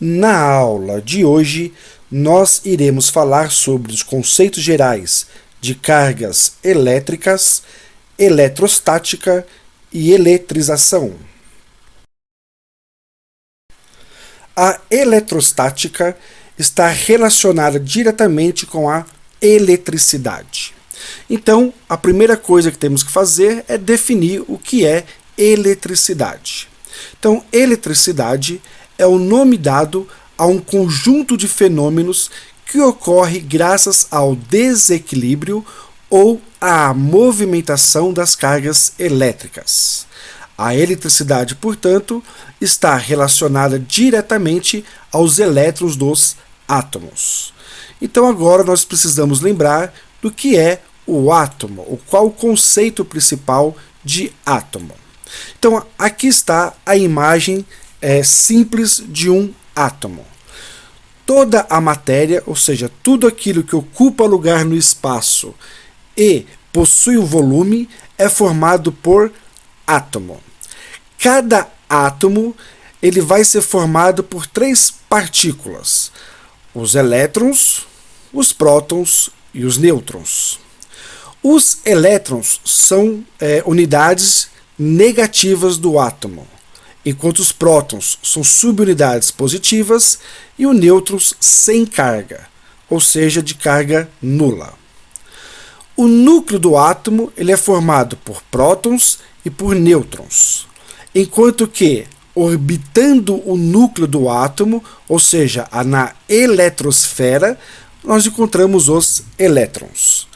Na aula de hoje, nós iremos falar sobre os conceitos gerais de cargas elétricas, eletrostática e eletrização. A eletrostática está relacionada diretamente com a eletricidade. Então, a primeira coisa que temos que fazer é definir o que é eletricidade. Então, eletricidade é o nome dado a um conjunto de fenômenos que ocorre graças ao desequilíbrio ou à movimentação das cargas elétricas. A eletricidade, portanto, está relacionada diretamente aos elétrons dos átomos. Então agora nós precisamos lembrar do que é o átomo, ou qual o conceito principal de átomo. Então aqui está a imagem simples de um átomo. Toda a matéria, ou seja, tudo aquilo que ocupa lugar no espaço e possui um volume, é formado por átomo. Cada átomo ele vai ser formado por três partículas: os elétrons, os prótons e os nêutrons. Os elétrons são unidades negativas do átomo, enquanto os prótons são subunidades positivas e os nêutrons sem carga, ou seja, de carga nula. O núcleo do átomo ele é formado por prótons e por nêutrons, enquanto que, orbitando o núcleo do átomo, ou seja, na eletrosfera, nós encontramos os elétrons.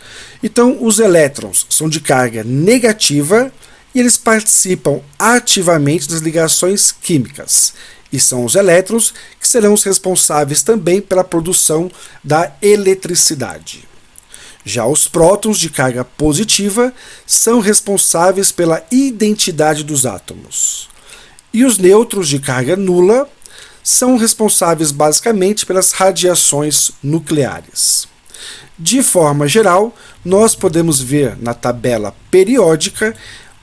Então, os elétrons são de carga negativa e eles participam ativamente das ligações químicas. E são os elétrons que serão os responsáveis também pela produção da eletricidade. Já os prótons de carga positiva são responsáveis pela identidade dos átomos. E os nêutrons de carga nula são responsáveis basicamente pelas radiações nucleares. De forma geral, nós podemos ver na tabela periódica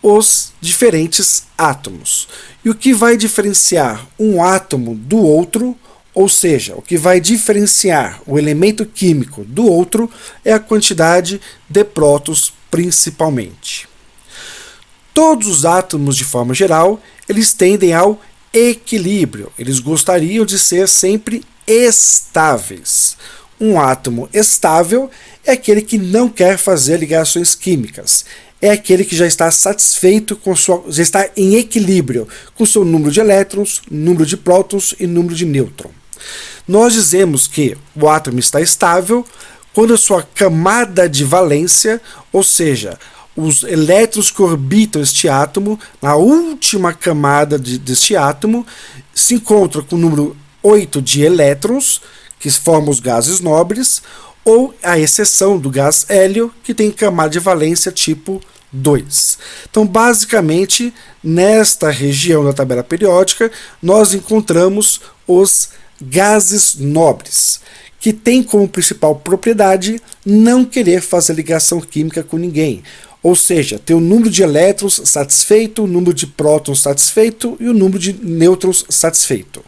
os diferentes átomos. E o que vai diferenciar um átomo do outro, ou seja, o que vai diferenciar o elemento químico do outro, é a quantidade de prótons principalmente. Todos os átomos, de forma geral, eles tendem ao equilíbrio. Eles gostariam de ser sempre estáveis. Um átomo estável é aquele que não quer fazer ligações químicas. É aquele que já está satisfeito já está em equilíbrio com seu número de elétrons, número de prótons e número de nêutrons. Nós dizemos que o átomo está estável quando a sua camada de valência, ou seja, os elétrons que orbitam este átomo, na última camada deste átomo, se encontra com o número 8 de elétrons, que formam os gases nobres, ou a exceção do gás hélio, que tem camada de valência tipo 2. Então, basicamente, nesta região da tabela periódica, nós encontramos os gases nobres, que tem como principal propriedade não querer fazer ligação química com ninguém. Ou seja, ter o número de elétrons satisfeito, o número de prótons satisfeito e o número de nêutrons satisfeito.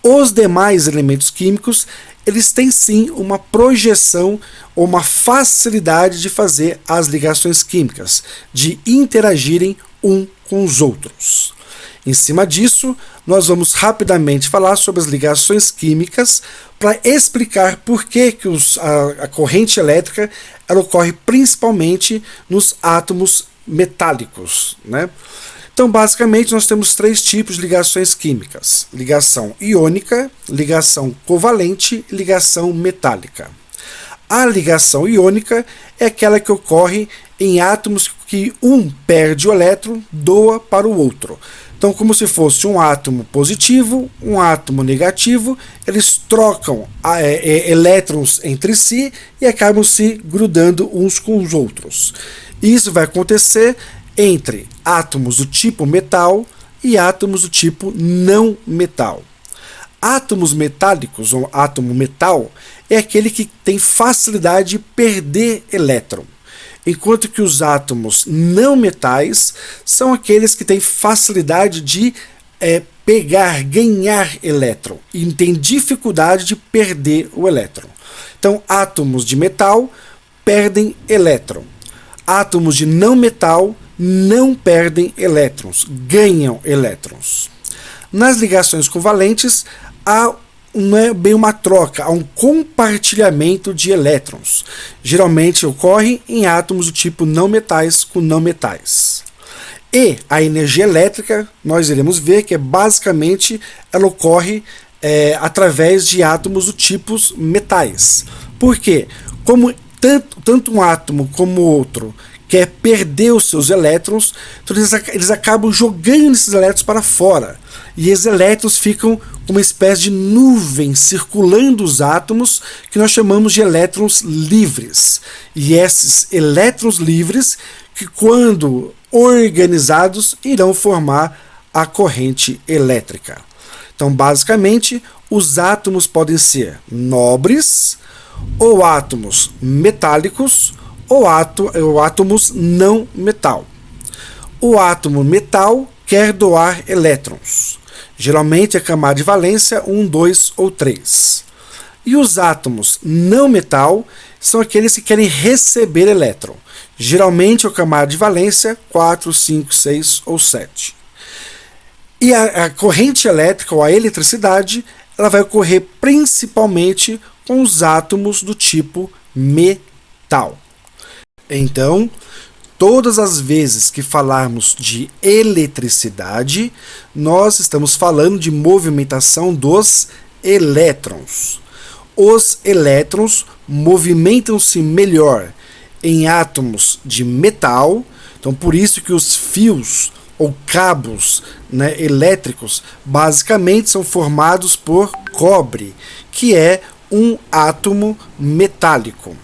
Os demais elementos químicos, eles têm sim uma projeção ou uma facilidade de fazer as ligações químicas, de interagirem um com os outros. Em cima disso, nós vamos rapidamente falar sobre as ligações químicas para explicar por que a corrente elétrica ela ocorre principalmente nos átomos metálicos, né? Então, basicamente, nós temos três tipos de ligações químicas: ligação iônica, ligação covalente e ligação metálica. A ligação iônica é aquela que ocorre em átomos que um perde o elétron, doa para o outro. Então, como se fosse um átomo positivo, um átomo negativo, eles trocam elétrons entre si e acabam se grudando uns com os outros. Isso vai acontecer entre átomos do tipo metal e átomos do tipo não metal. Átomos metálicos, ou átomo metal, é aquele que tem facilidade de perder elétron, enquanto que os átomos não metais são aqueles que têm facilidade de ganhar elétron, e tem dificuldade de perder o elétron. Então, átomos de metal perdem elétron. Átomos de não metal não perdem elétrons, ganham elétrons. Nas ligações covalentes, não é bem uma troca, há um compartilhamento de elétrons. Geralmente ocorre em átomos do tipo não metais com não metais. E a energia elétrica, nós iremos ver que basicamente ela ocorre através de átomos do tipo metais. Por quê? Como tanto um átomo como outro quer perder os seus elétrons, então eles acabam jogando esses elétrons para fora. E esses elétrons ficam com uma espécie de nuvem circulando os átomos, que nós chamamos de elétrons livres. E esses elétrons livres, que quando organizados, irão formar a corrente elétrica. Então, basicamente, os átomos podem ser nobres, ou átomos metálicos, ou átomos não metal. O átomo metal quer doar elétrons. Geralmente a camada de valência 1, 2 ou 3. E os átomos não metal são aqueles que querem receber elétron. Geralmente a camada de valência 4, 5, 6 ou 7. E a corrente elétrica, ou a eletricidade, ela vai ocorrer principalmente com os átomos do tipo metal. Então, todas as vezes que falarmos de eletricidade, nós estamos falando de movimentação dos elétrons. Os elétrons movimentam-se melhor em átomos de metal, então por isso que os fios ou cabos, elétricos basicamente são formados por cobre, que é um átomo metálico.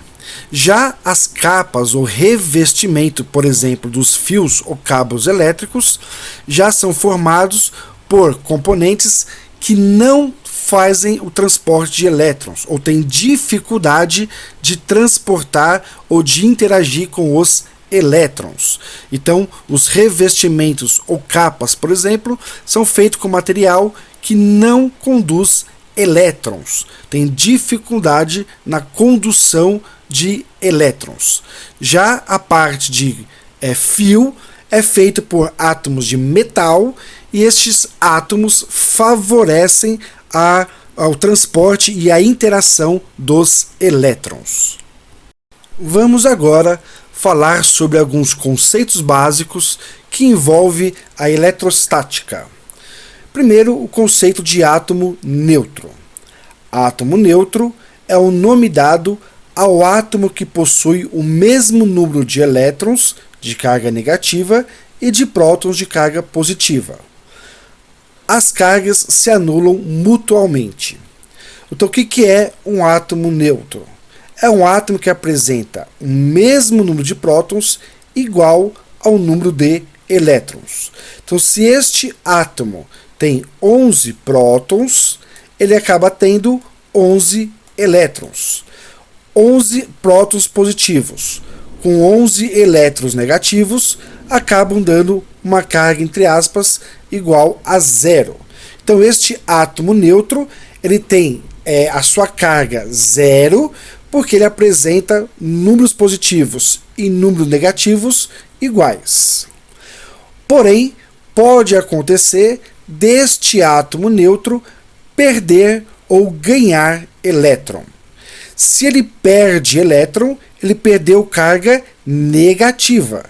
Já as capas ou revestimento, por exemplo, dos fios ou cabos elétricos, já são formados por componentes que não fazem o transporte de elétrons, ou têm dificuldade de transportar ou de interagir com os elétrons. Então, os revestimentos ou capas, por exemplo, são feitos com material que não conduz elétrons, tem dificuldade na condução de elétrons. Já a parte de fio é feita por átomos de metal, e estes átomos favorecem ao transporte e à interação dos elétrons. Vamos agora falar sobre alguns conceitos básicos que envolvem a eletrostática. Primeiro, o conceito de átomo neutro. Átomo neutro é o nome dado ao átomo que possui o mesmo número de elétrons de carga negativa e de prótons de carga positiva. As cargas se anulam mutuamente. Então, o que é um átomo neutro? É um átomo que apresenta o mesmo número de prótons igual ao número de elétrons. Então, se este átomo tem 11 prótons, ele acaba tendo 11 elétrons. 11 prótons positivos com 11 elétrons negativos acabam dando uma carga, entre aspas, igual a 0. Então, este átomo neutro, ele tem a sua carga 0, porque ele apresenta números positivos e números negativos iguais. Porém, pode acontecer deste átomo neutro perder ou ganhar elétron. Se ele perde elétron, ele perdeu carga negativa.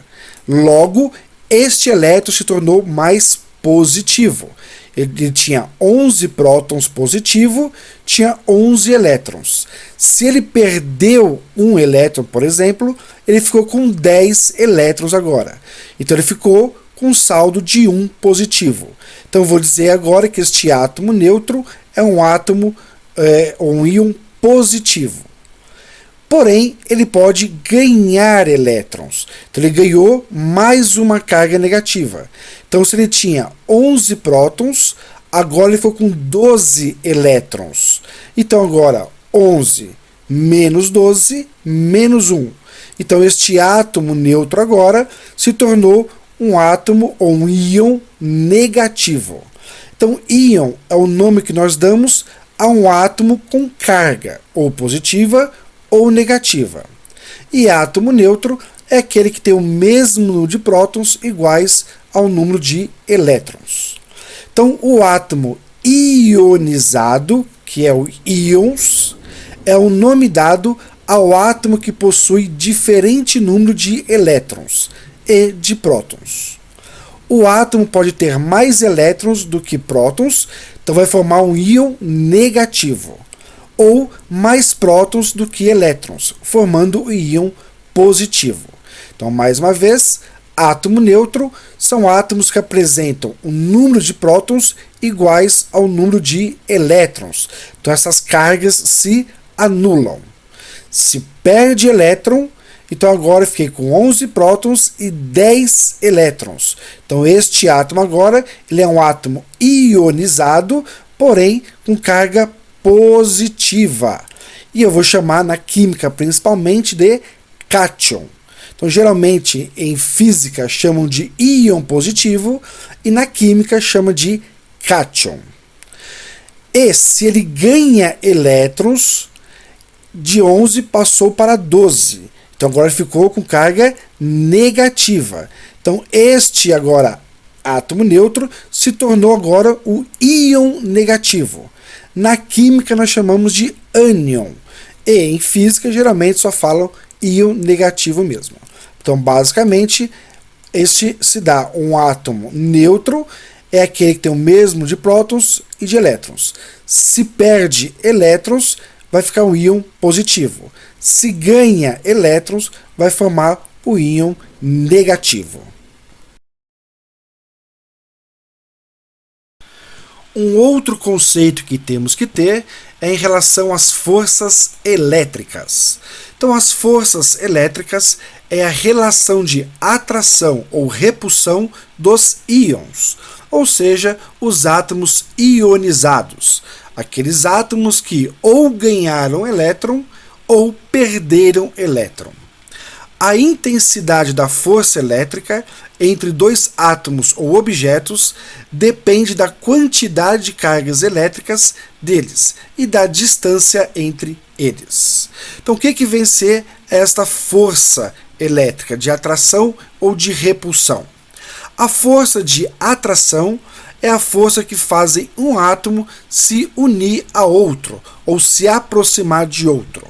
Logo, este elétron se tornou mais positivo. Ele tinha 11 prótons positivo, tinha 11 elétrons. Se ele perdeu um elétron, por exemplo, ele ficou com 10 elétrons agora. Então ele ficou com um saldo de 1 positivo. Então eu vou dizer agora que este átomo neutro é um átomo, um íon positivo. Porém, ele pode ganhar elétrons. Então ele ganhou mais uma carga negativa. Então, se ele tinha 11 prótons, agora ele foi com 12 elétrons. Então agora 11 menos 12 menos 1. Então este átomo neutro agora se tornou um átomo ou um íon negativo. Então, íon é o nome que nós damos a um átomo com carga, ou positiva ou negativa. E átomo neutro é aquele que tem o mesmo número de prótons iguais ao número de elétrons. Então, o átomo ionizado, que é o íons, é o nome dado ao átomo que possui diferente número de elétrons e de prótons. O átomo pode ter mais elétrons do que prótons, então vai formar um íon negativo, ou mais prótons do que elétrons, formando o íon positivo. Então, mais uma vez, átomo neutro são átomos que apresentam um número de prótons iguais ao número de elétrons. Então, essas cargas se anulam. Se perde elétron, então agora eu fiquei com 11 prótons e 10 elétrons. Então este átomo agora ele é um átomo ionizado, porém com carga positiva. E eu vou chamar na química principalmente de cátion. Então geralmente em física chamam de íon positivo e na química chama de cátion. E se ele ganha elétrons, de 11 passou para 12. Então agora ficou com carga negativa. Então este agora átomo neutro se tornou agora o íon negativo. Na química nós chamamos de ânion. E em física geralmente só falam íon negativo mesmo. Então basicamente este se dá um átomo neutro, é aquele que tem o mesmo de prótons e de elétrons. Se perde elétrons, vai ficar um íon positivo. Se ganha elétrons, vai formar o íon negativo. Um outro conceito que temos que ter é em relação às forças elétricas. Então, as forças elétricas é a relação de atração ou repulsão dos íons, ou seja, os átomos ionizados, aqueles átomos que ou ganharam elétron ou perderam elétron. A intensidade da força elétrica entre dois átomos ou objetos depende da quantidade de cargas elétricas deles e da distância entre eles. Então, o que vem ser esta força elétrica de atração ou de repulsão? A força de atração é a força que faz um átomo se unir a outro ou se aproximar de outro.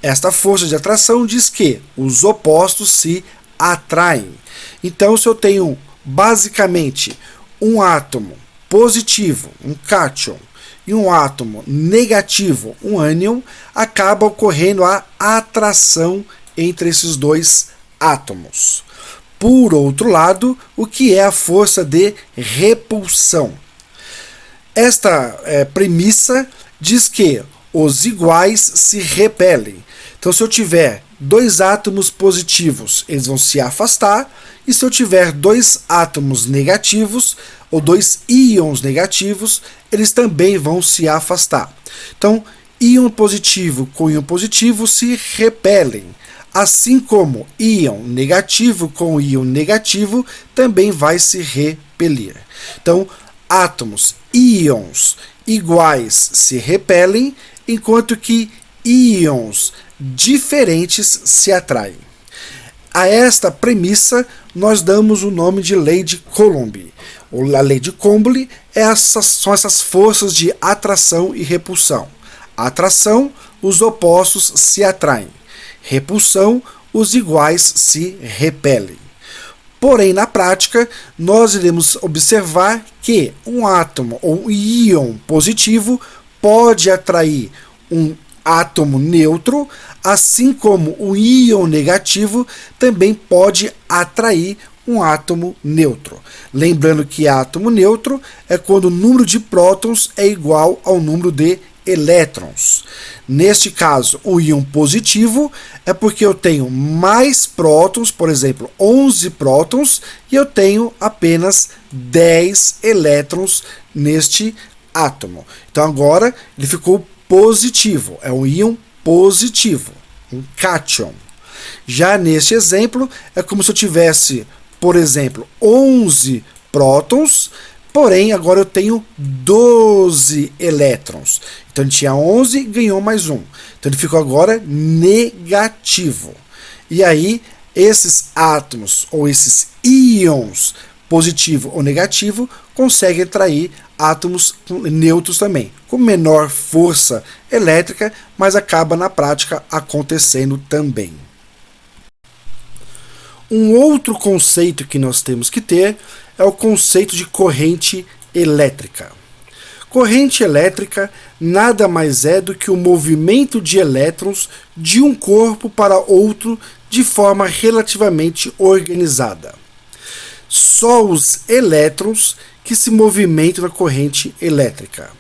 Esta força de atração diz que os opostos se atraem. Então, se eu tenho basicamente um átomo positivo, um cátion, e um átomo negativo, um ânion, acaba ocorrendo a atração entre esses dois átomos. Por outro lado, o que é a força de repulsão? Esta premissa diz que os iguais se repelem. Então, se eu tiver dois átomos positivos, eles vão se afastar, e se eu tiver dois átomos negativos, ou dois íons negativos, eles também vão se afastar. Então, íon positivo com íon positivo se repelem, assim como íon negativo com íon negativo também vai se repelir. Então, átomos, íons iguais se repelem, enquanto que íons diferentes se atraem. A esta premissa, nós damos o nome de lei de Coulomb. A lei de Coulomb são essas forças de atração e repulsão. Atração, os opostos se atraem. Repulsão, os iguais se repelem. Porém, na prática, nós iremos observar que um átomo ou um íon positivo pode atrair um átomo neutro, assim como o íon negativo também pode atrair um átomo neutro. Lembrando que átomo neutro é quando o número de prótons é igual ao número de elétrons. Neste caso, o íon positivo é porque eu tenho mais prótons, por exemplo, 11 prótons, e eu tenho apenas 10 elétrons neste átomo. Então agora ele ficou positivo, é um íon positivo, um cátion. Já neste exemplo, é como se eu tivesse, por exemplo, 11 prótons Porém, agora eu tenho 12 elétrons. Então ele tinha 11, ganhou mais um. Então ele ficou agora negativo. E aí, esses átomos, ou esses íons, positivo ou negativo, conseguem atrair átomos neutros também, com menor força elétrica, mas acaba na prática acontecendo também. Um outro conceito que nós temos que ter é o conceito de corrente elétrica. Corrente elétrica nada mais é do que o movimento de elétrons de um corpo para outro de forma relativamente organizada. Só os elétrons que se movimentam na corrente elétrica.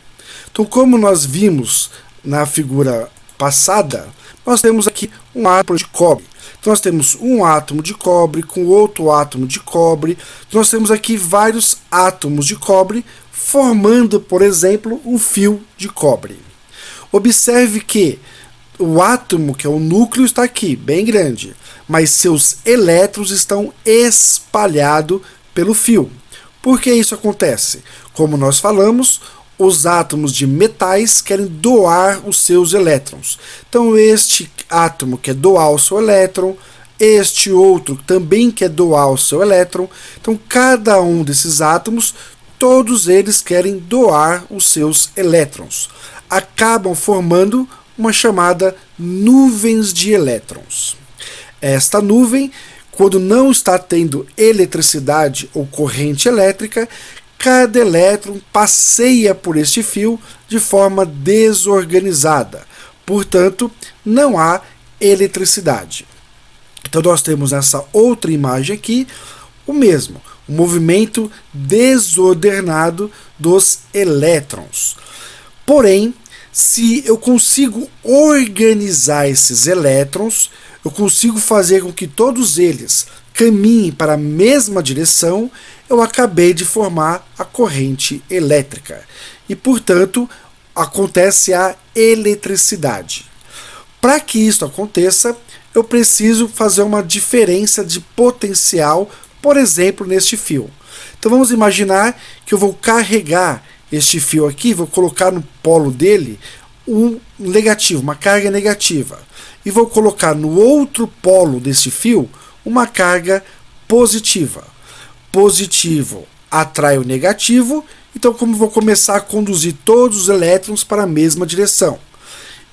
Então, como nós vimos na figura passada, nós temos aqui um átomo de cobre. Então, nós temos um átomo de cobre com outro átomo de cobre. Nós temos aqui vários átomos de cobre formando, por exemplo, um fio de cobre. Observe que o átomo, que é o núcleo, está aqui, bem grande, mas seus elétrons estão espalhados pelo fio. Por que isso acontece? Como nós falamos, os átomos de metais querem doar os seus elétrons. Então este átomo quer doar o seu elétron, este outro também quer doar o seu elétron. Então cada um desses átomos, todos eles querem doar os seus elétrons. Acabam formando uma chamada nuvens de elétrons. Esta nuvem, quando não está tendo eletricidade ou corrente elétrica, cada elétron passeia por este fio de forma desorganizada. Portanto, não há eletricidade. Então nós temos nessa outra imagem aqui o mesmo, o movimento desordenado dos elétrons. Porém, se eu consigo organizar esses elétrons, eu consigo fazer com que todos eles caminhem para a mesma direção, eu acabei de formar a corrente elétrica. E, portanto, acontece a eletricidade. Para que isso aconteça, eu preciso fazer uma diferença de potencial, por exemplo, neste fio. Então vamos imaginar que eu vou carregar este fio aqui, vou colocar no polo dele um negativo, uma carga negativa. E vou colocar no outro polo desse fio uma carga positiva. Positivo atrai o negativo, então como vou começar a conduzir todos os elétrons para a mesma direção.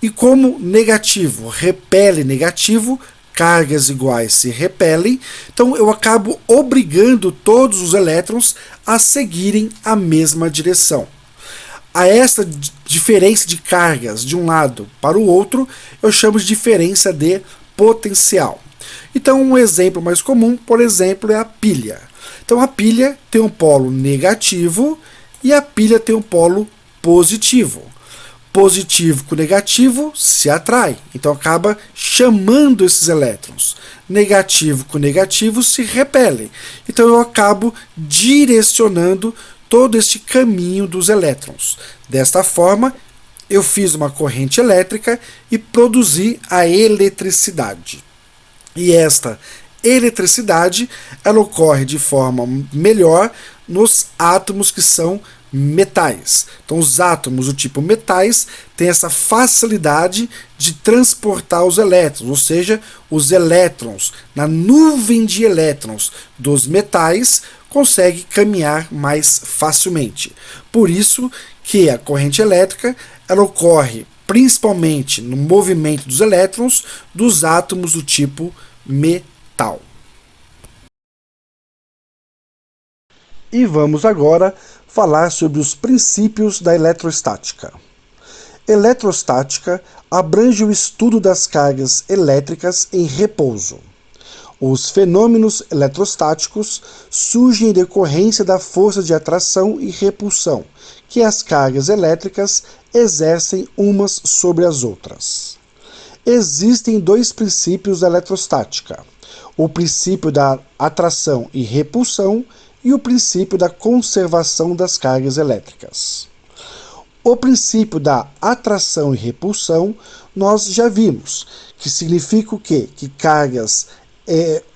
E como negativo repele negativo, cargas iguais se repelem, então eu acabo obrigando todos os elétrons a seguirem a mesma direção. A esta diferença de cargas de um lado para o outro, eu chamo de diferença de potencial. Então um exemplo mais comum, por exemplo, é a pilha. Então a pilha tem um polo negativo e a pilha tem um polo positivo. Positivo com negativo se atrai, então acaba chamando esses elétrons. Negativo com negativo se repele, então eu acabo direcionando todo este caminho dos elétrons. Desta forma, eu fiz uma corrente elétrica e produzi a eletricidade. E esta eletricidade, ela ocorre de forma melhor nos átomos que são metais. Então os átomos do tipo metais têm essa facilidade de transportar os elétrons, ou seja, os elétrons na nuvem de elétrons dos metais conseguem caminhar mais facilmente. Por isso que a corrente elétrica ela ocorre principalmente no movimento dos elétrons dos átomos do tipo metal. E vamos agora falar sobre os princípios da eletrostática. Eletrostática abrange o estudo das cargas elétricas em repouso. Os fenômenos eletrostáticos surgem em decorrência da força de atração e repulsão que as cargas elétricas exercem umas sobre as outras. Existem dois princípios da eletrostática: o princípio da atração e repulsão e o princípio da conservação das cargas elétricas. O princípio da atração e repulsão nós já vimos, que significa o quê? Que cargas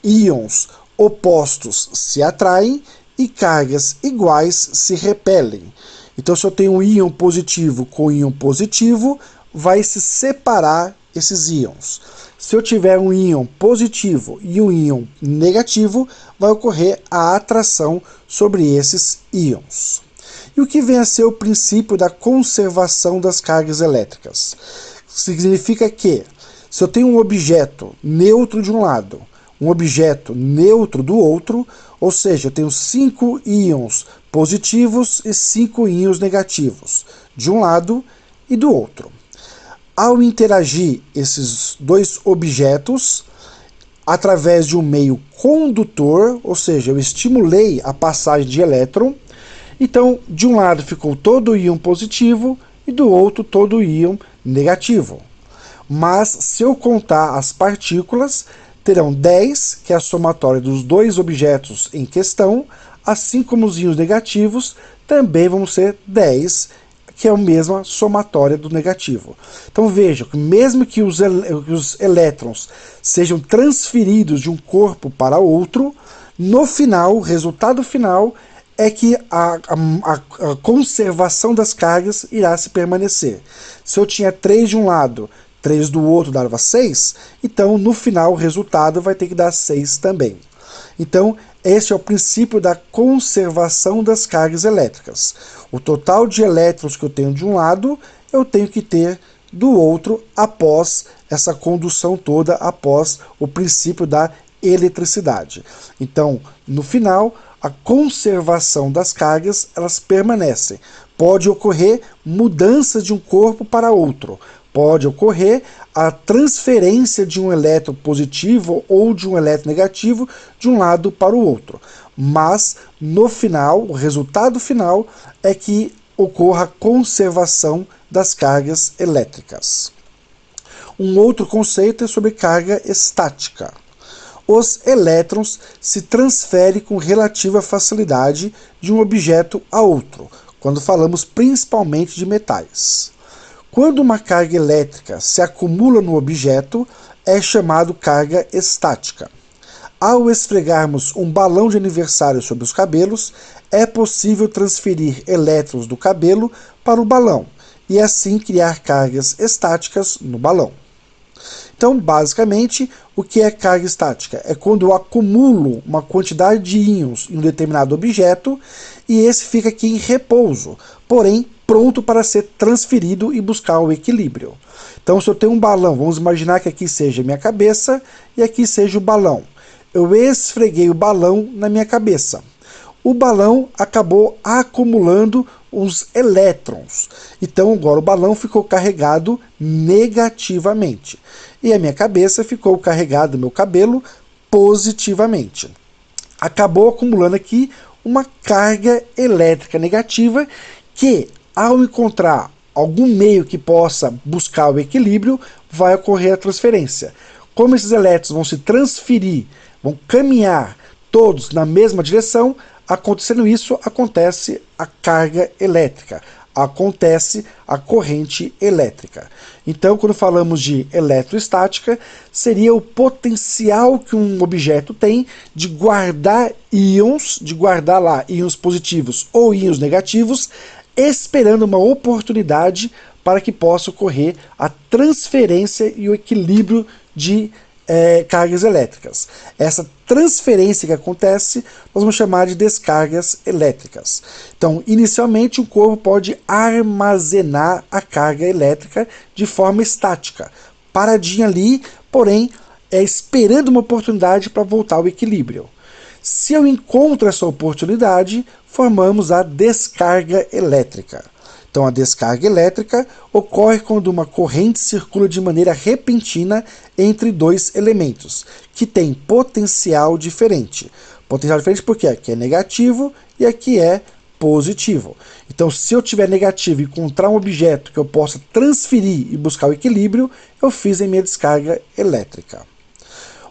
íons opostos se atraem e cargas iguais se repelem. Então, se eu tenho um íon positivo com íon positivo, vai se separar esses íons. Se eu tiver um íon positivo e um íon negativo, vai ocorrer a atração sobre esses íons. E o que vem a ser o princípio da conservação das cargas elétricas? Significa que, se eu tenho um objeto neutro de um lado, um objeto neutro do outro, ou seja, eu tenho 5 íons positivos e 5 íons negativos, de um lado e do outro. Ao interagir esses dois objetos, através de um meio condutor, ou seja, eu estimulei a passagem de elétron, então, de um lado ficou todo o íon positivo e do outro todo o íon negativo. Mas, se eu contar as partículas, terão 10, que é a somatória dos dois objetos em questão, assim como os íons negativos também vão ser 10, que é a mesma somatória do negativo. Então vejam que mesmo que os elétrons sejam transferidos de um corpo para outro, no final, o resultado final é que a conservação das cargas irá se permanecer. Se eu tinha 3 de um lado, 3 do outro dava 6, então no final o resultado vai ter que dar 6 também. Então, esse é o princípio da conservação das cargas elétricas. O total de elétrons que eu tenho de um lado, eu tenho que ter do outro após essa condução toda, após o princípio da eletricidade. Então, no final, a conservação das cargas, elas permanecem. Pode ocorrer mudanças de um corpo para outro. Pode ocorrer a transferência de um elétron positivo ou de um elétron negativo de um lado para o outro. Mas, no final, o resultado final é que ocorra a conservação das cargas elétricas. Um outro conceito é sobre carga estática. Os elétrons se transferem com relativa facilidade de um objeto a outro, quando falamos principalmente de metais. Quando uma carga elétrica se acumula no objeto, é chamado carga estática. Ao esfregarmos um balão de aniversário sobre os cabelos, é possível transferir elétrons do cabelo para o balão e assim criar cargas estáticas no balão. Então, basicamente, o que é carga estática? É quando eu acumulo uma quantidade de íons em um determinado objeto e esse fica aqui em repouso, porém pronto para ser transferido e buscar o equilíbrio. Então, se eu tenho um balão, vamos imaginar que aqui seja a minha cabeça e aqui seja o balão. Eu esfreguei o balão na minha cabeça. O balão acabou acumulando os elétrons. Então, agora o balão ficou carregado negativamente. E a minha cabeça ficou carregada, meu cabelo, positivamente. Acabou acumulando aqui uma carga elétrica negativa que, ao encontrar algum meio que possa buscar o equilíbrio, vai ocorrer a transferência. Como esses elétrons vão se transferir, vão caminhar todos na mesma direção, acontecendo isso, acontece a carga elétrica, acontece a corrente elétrica. Então, quando falamos de eletroestática, seria o potencial que um objeto tem de guardar íons, de guardar lá íons positivos ou íons negativos, esperando uma oportunidade para que possa ocorrer a transferência e o equilíbrio de cargas elétricas. Essa transferência que acontece, nós vamos chamar de descargas elétricas. Então, inicialmente, o corpo pode armazenar a carga elétrica de forma estática, paradinha ali, porém, esperando uma oportunidade para voltar ao equilíbrio. Se eu encontro essa oportunidade, formamos a descarga elétrica. Então, a descarga elétrica ocorre quando uma corrente circula de maneira repentina entre dois elementos, que têm potencial diferente. Potencial diferente porque aqui é negativo e aqui é positivo. Então, se eu tiver negativo e encontrar um objeto que eu possa transferir e buscar o equilíbrio, eu fiz a minha descarga elétrica.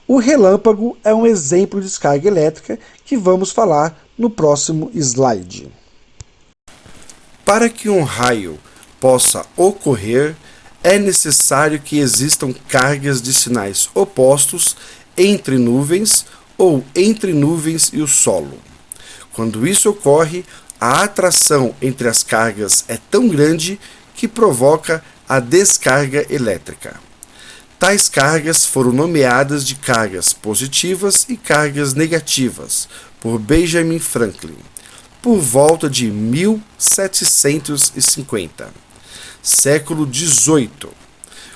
O relâmpago é um exemplo de descarga elétrica que vamos falar no próximo slide. Para que um raio possa ocorrer, é necessário que existam cargas de sinais opostos entre nuvens ou entre nuvens e o solo. Quando isso ocorre, a atração entre as cargas é tão grande que provoca a descarga elétrica. Tais cargas foram nomeadas de cargas positivas e cargas negativas por Benjamin Franklin, por volta de 1750, século XVIII,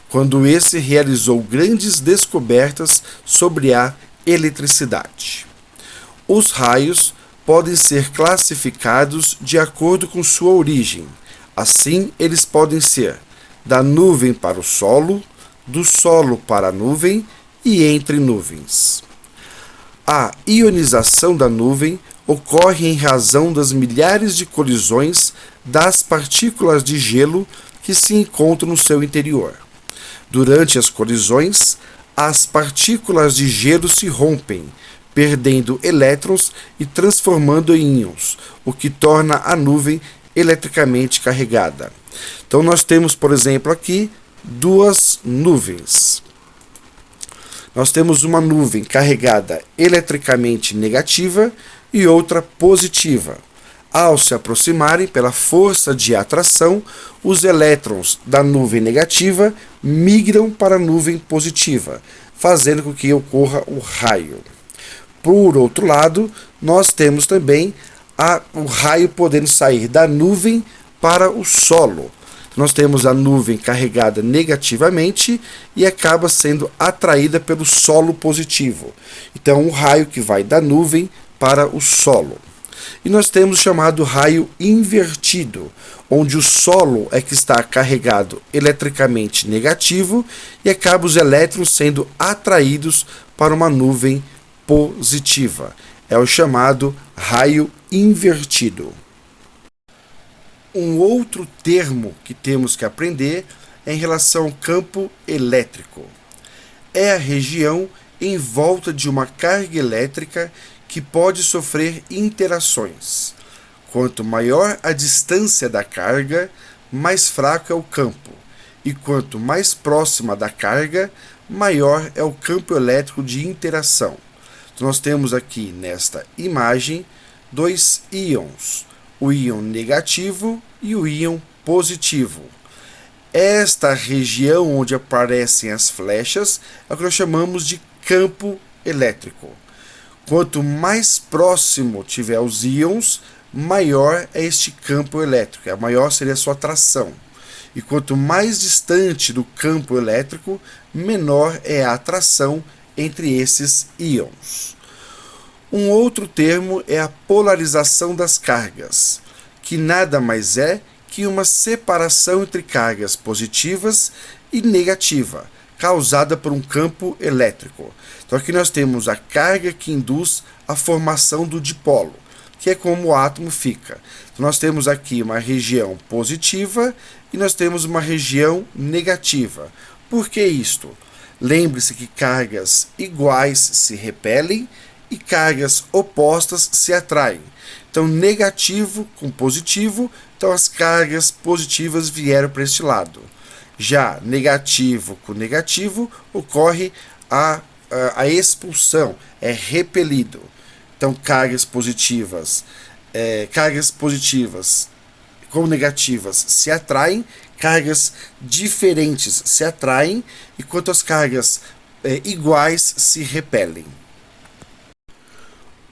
quando esse realizou grandes descobertas sobre a eletricidade. Os raios podem ser classificados de acordo com sua origem. Assim, eles podem ser da nuvem para o solo, do solo para a nuvem e entre nuvens. A ionização da nuvem ocorre em razão das milhares de colisões das partículas de gelo que se encontram no seu interior. Durante as colisões, as partículas de gelo se rompem, perdendo elétrons e transformando em íons, o que torna a nuvem eletricamente carregada. Então nós temos, por exemplo, aqui duas nuvens. Nós temos uma nuvem carregada eletricamente negativa e outra positiva. Ao se aproximarem pela força de atração, os elétrons da nuvem negativa migram para a nuvem positiva, fazendo com que ocorra o raio. Por outro lado, nós temos também o raio podendo sair da nuvem para o solo. Nós temos a nuvem carregada negativamente e acaba sendo atraída pelo solo positivo. Então, um raio que vai da nuvem para o solo. E nós temos o chamado raio invertido, onde o solo é que está carregado eletricamente negativo e acaba os elétrons sendo atraídos para uma nuvem positiva. É o chamado raio invertido. Um outro termo que temos que aprender é em relação ao campo elétrico. É a região em volta de uma carga elétrica que pode sofrer interações. Quanto maior a distância da carga, mais fraco é o campo, e quanto mais próxima da carga, maior é o campo elétrico de interação. Então, nós temos aqui nesta imagem dois íons, o íon negativo e o íon positivo. Esta região onde aparecem as flechas é o que nós chamamos de campo elétrico. Quanto mais próximo tiver os íons, maior é este campo elétrico, maior seria a sua atração. E quanto mais distante do campo elétrico, menor é a atração entre esses íons. Um outro termo é a polarização das cargas, que nada mais é que uma separação entre cargas positivas e negativa, causada por um campo elétrico. Então aqui nós temos a carga que induz a formação do dipolo, que é como o átomo fica. Então nós temos aqui uma região positiva e nós temos uma região negativa. Por que isto? Lembre-se que cargas iguais se repelem e cargas opostas se atraem. Então negativo com positivo, então as cargas positivas vieram para este lado. Já negativo com negativo, ocorre a expulsão, é repelido. Então cargas positivas com negativas se atraem, cargas diferentes se atraem, enquanto as cargas iguais se repelem.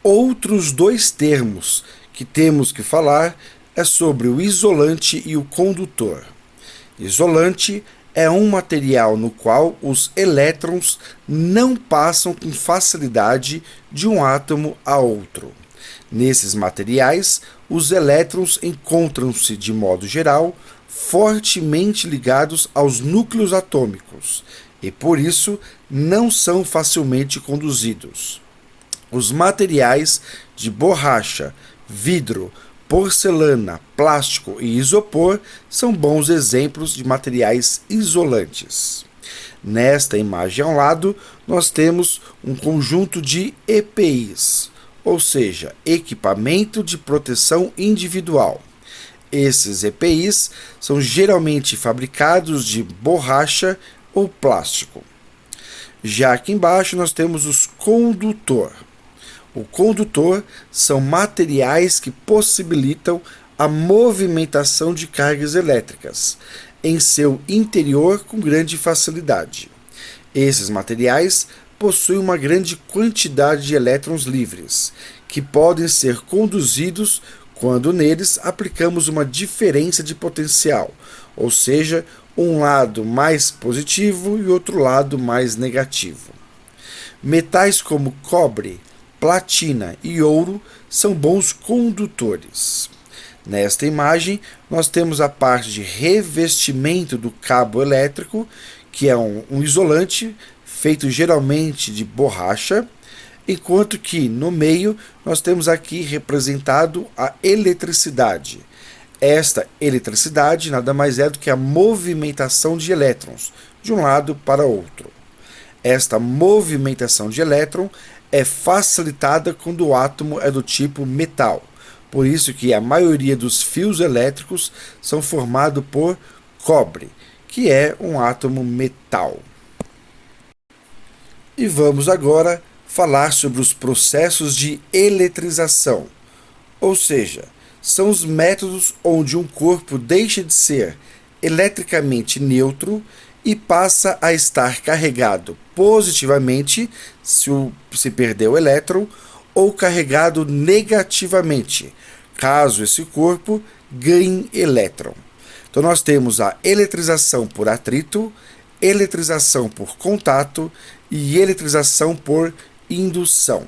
Outros dois termos que temos que falar é sobre o isolante e o condutor. Isolante é um material no qual os elétrons não passam com facilidade de um átomo a outro. Nesses materiais, os elétrons encontram-se, de modo geral, fortemente ligados aos núcleos atômicos e, por isso, não são facilmente conduzidos. Os materiais de borracha, vidro, porcelana, plástico e isopor são bons exemplos de materiais isolantes. Nesta imagem ao lado, nós temos um conjunto de EPIs, ou seja, equipamento de proteção individual. Esses EPIs são geralmente fabricados de borracha ou plástico. Já aqui embaixo nós temos os condutor. O condutor são materiais que possibilitam a movimentação de cargas elétricas em seu interior com grande facilidade. Esses materiais possuem uma grande quantidade de elétrons livres, que podem ser conduzidos quando neles aplicamos uma diferença de potencial, ou seja, um lado mais positivo e outro lado mais negativo. Metais como cobre, platina e ouro são bons condutores. Nesta imagem, nós temos a parte de revestimento do cabo elétrico, que é um isolante feito geralmente de borracha, enquanto que no meio nós temos aqui representado a eletricidade. Esta eletricidade nada mais é do que a movimentação de elétrons de um lado para outro. Esta movimentação de elétron é facilitada quando o átomo é do tipo metal. Por isso que a maioria dos fios elétricos são formados por cobre, que é um átomo metal. E vamos agora falar sobre os processos de eletrização, ou seja, são os métodos onde um corpo deixa de ser eletricamente neutro e passa a estar carregado positivamente, se perder o elétron, ou carregado negativamente, caso esse corpo ganhe elétron. Então nós temos a eletrização por atrito, eletrização por contato e eletrização por indução.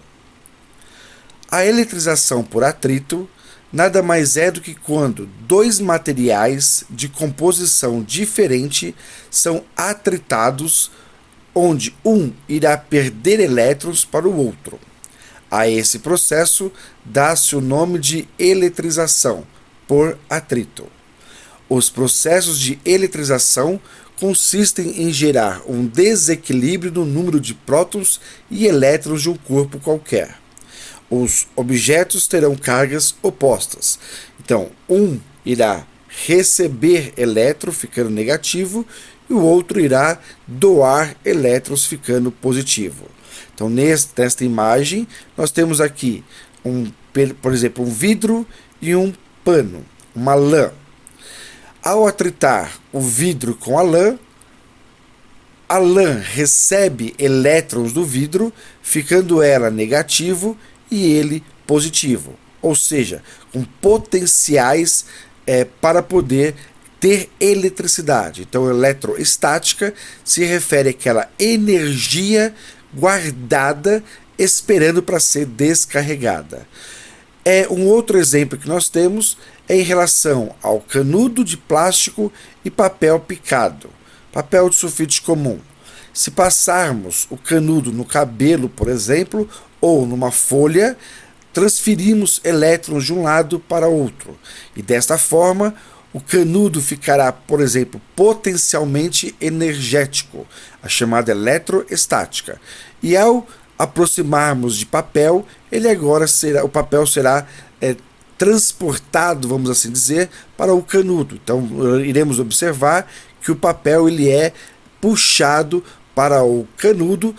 A eletrização por atrito nada mais é do que quando dois materiais de composição diferente são atritados, onde um irá perder elétrons para o outro. A esse processo dá-se o nome de eletrização por atrito. Os processos de eletrização consistem em gerar um desequilíbrio no número de prótons e elétrons de um corpo qualquer. Os objetos terão cargas opostas. Então, um irá receber elétron, ficando negativo, e o outro irá doar elétrons, ficando positivo. Então, nesta imagem, nós temos aqui, por exemplo, um vidro e um pano, uma lã. Ao atritar o vidro com a lã recebe elétrons do vidro, ficando ela negativo e ele positivo, ou seja, com potenciais para poder ter eletricidade. Então, eletrostática se refere àquela energia guardada esperando para ser descarregada. Um outro exemplo que nós temos é em relação ao canudo de plástico e papel picado, papel de sulfite comum. Se passarmos o canudo no cabelo, por exemplo, ou numa folha, transferimos elétrons de um lado para outro. E desta forma, o canudo ficará, por exemplo, potencialmente energético, a chamada eletroestática. E ao aproximarmos de papel, o papel será transportado, vamos assim dizer, para o canudo. Então, iremos observar que o papel ele é puxado para o canudo,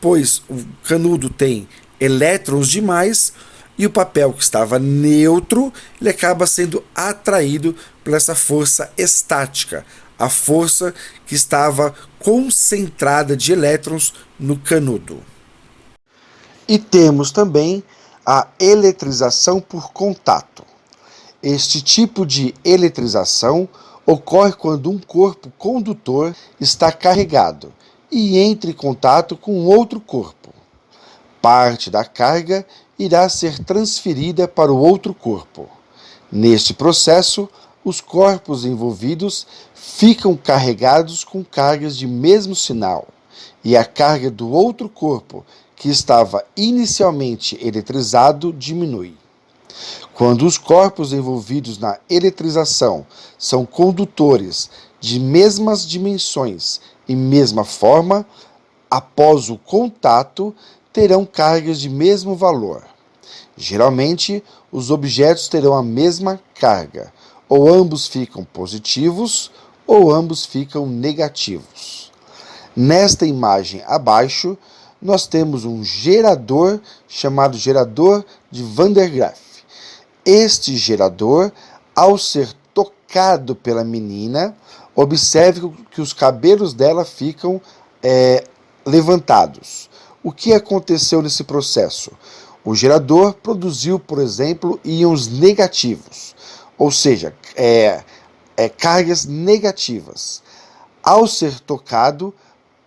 pois o canudo tem elétrons demais e o papel que estava neutro, ele acaba sendo atraído por essa força estática, a força que estava concentrada de elétrons no canudo. E temos também a eletrização por contato. Este tipo de eletrização ocorre quando um corpo condutor está carregado e entra em contato com outro corpo. Parte da carga irá ser transferida para o outro corpo. Neste processo, os corpos envolvidos ficam carregados com cargas de mesmo sinal, e a carga do outro corpo, que estava inicialmente eletrizado, diminui. Quando os corpos envolvidos na eletrização são condutores de mesmas dimensões e mesma forma, após o contato, terão cargas de mesmo valor. Geralmente, os objetos terão a mesma carga, ou ambos ficam positivos, ou ambos ficam negativos. Nesta imagem abaixo, nós temos um gerador chamado gerador de Van der Graaf. Este gerador, ao ser tocado pela menina, observe que os cabelos dela ficam levantados. O que aconteceu nesse processo? O gerador produziu, por exemplo, íons negativos, ou seja, cargas negativas. Ao ser tocado,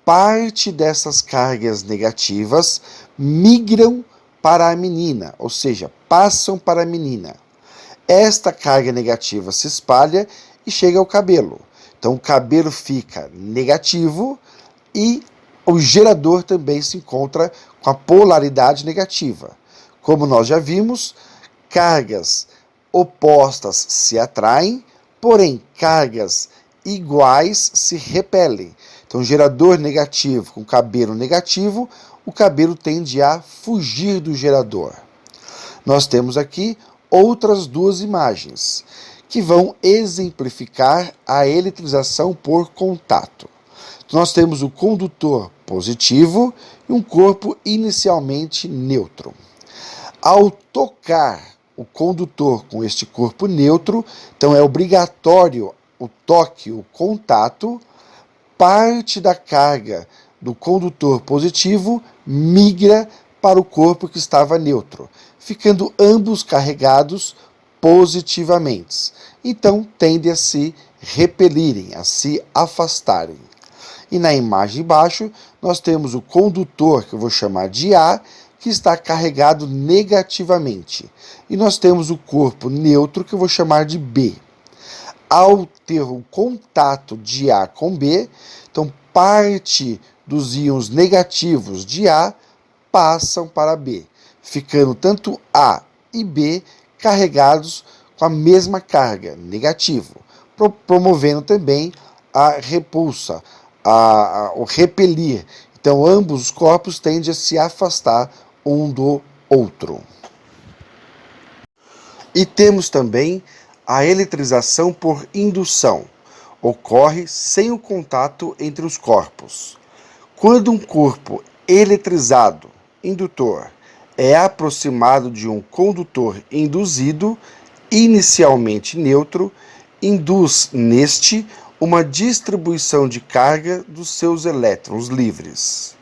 parte dessas cargas negativas migram para a menina, ou seja, passam para a menina. Esta carga negativa se espalha e chega ao cabelo. Então o cabelo fica negativo e o gerador também se encontra com a polaridade negativa. Como nós já vimos, cargas opostas se atraem, porém cargas iguais se repelem. Então, gerador negativo com cabelo negativo, o cabelo tende a fugir do gerador. Nós temos aqui outras duas imagens que vão exemplificar a eletrização por contato. Então, nós temos o condutor positivo e um corpo inicialmente neutro. Ao tocar o condutor com este corpo neutro, então é obrigatório o toque, o contato, parte da carga do condutor positivo migra para o corpo que estava neutro, ficando ambos carregados positivamente. Então, tende a se repelirem, a se afastarem. E na imagem embaixo, nós temos o condutor, que eu vou chamar de A, que está carregado negativamente. E nós temos o corpo neutro, que eu vou chamar de B. Ao ter o contato de A com B, então parte dos íons negativos de A passam para B, ficando tanto A e B carregados com a mesma carga, negativo, promovendo também a repulsa, o repelir. Então ambos os corpos tendem a se afastar um do outro. E temos também a eletrização por indução. Ocorre sem o contato entre os corpos. Quando um corpo eletrizado, indutor, é aproximado de um condutor induzido, inicialmente neutro, induz neste uma distribuição de carga dos seus elétrons livres.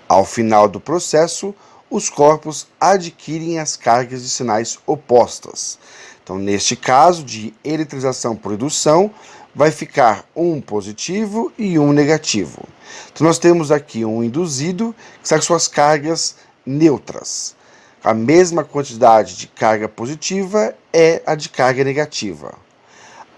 Ao final do processo, os corpos adquirem as cargas de sinais opostas. Então, neste caso de eletrização por indução, vai ficar um positivo e um negativo. Então, nós temos aqui um induzido que está com suas cargas neutras. A mesma quantidade de carga positiva é a de carga negativa.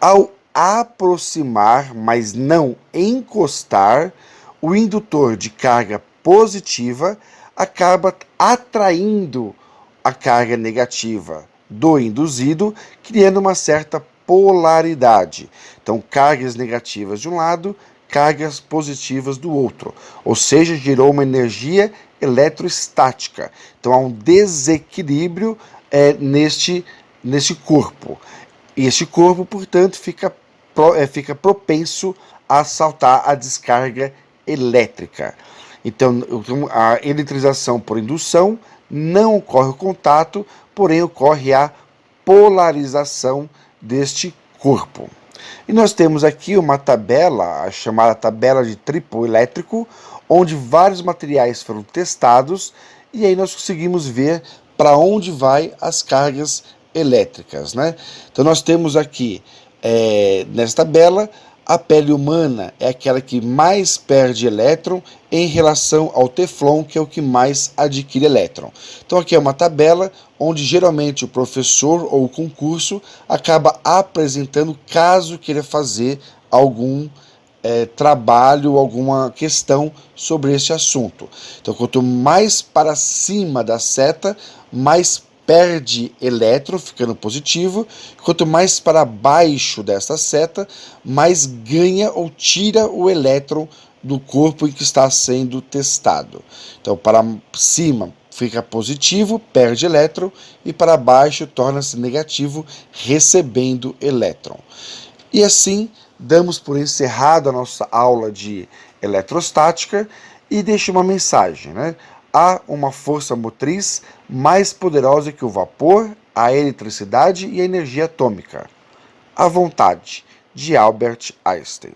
Ao aproximar, mas não encostar, o indutor de carga positiva acaba atraindo a carga negativa do induzido, criando uma certa polaridade. Então, cargas negativas de um lado, cargas positivas do outro. Ou seja, gerou uma energia eletrostática. Então, há um desequilíbrio neste corpo. E este corpo, portanto, fica propenso a saltar a descarga elétrica. Então, a eletrização por indução não ocorre o contato, porém ocorre a polarização deste corpo. E nós temos aqui uma tabela, a chamada tabela de triplo elétrico, onde vários materiais foram testados e aí nós conseguimos ver para onde vai as cargas elétricas, né? Então nós temos aqui, nessa tabela, a pele humana é aquela que mais perde elétron em relação ao teflon, que é o que mais adquire elétron. Então aqui é uma tabela onde geralmente o professor ou o concurso acaba apresentando caso queira fazer algum trabalho, alguma questão sobre esse assunto. Então quanto mais para cima da seta, mais perde elétron, ficando positivo. Quanto mais para baixo dessa seta, mais ganha ou tira o elétron do corpo em que está sendo testado. Então, para cima fica positivo, perde elétron, e para baixo torna-se negativo, recebendo elétron. E assim, damos por encerrada a nossa aula de eletrostática e deixo uma mensagem, né? Há uma força motriz mais poderosa que o vapor, a eletricidade e a energia atômica. A vontade, de Albert Einstein.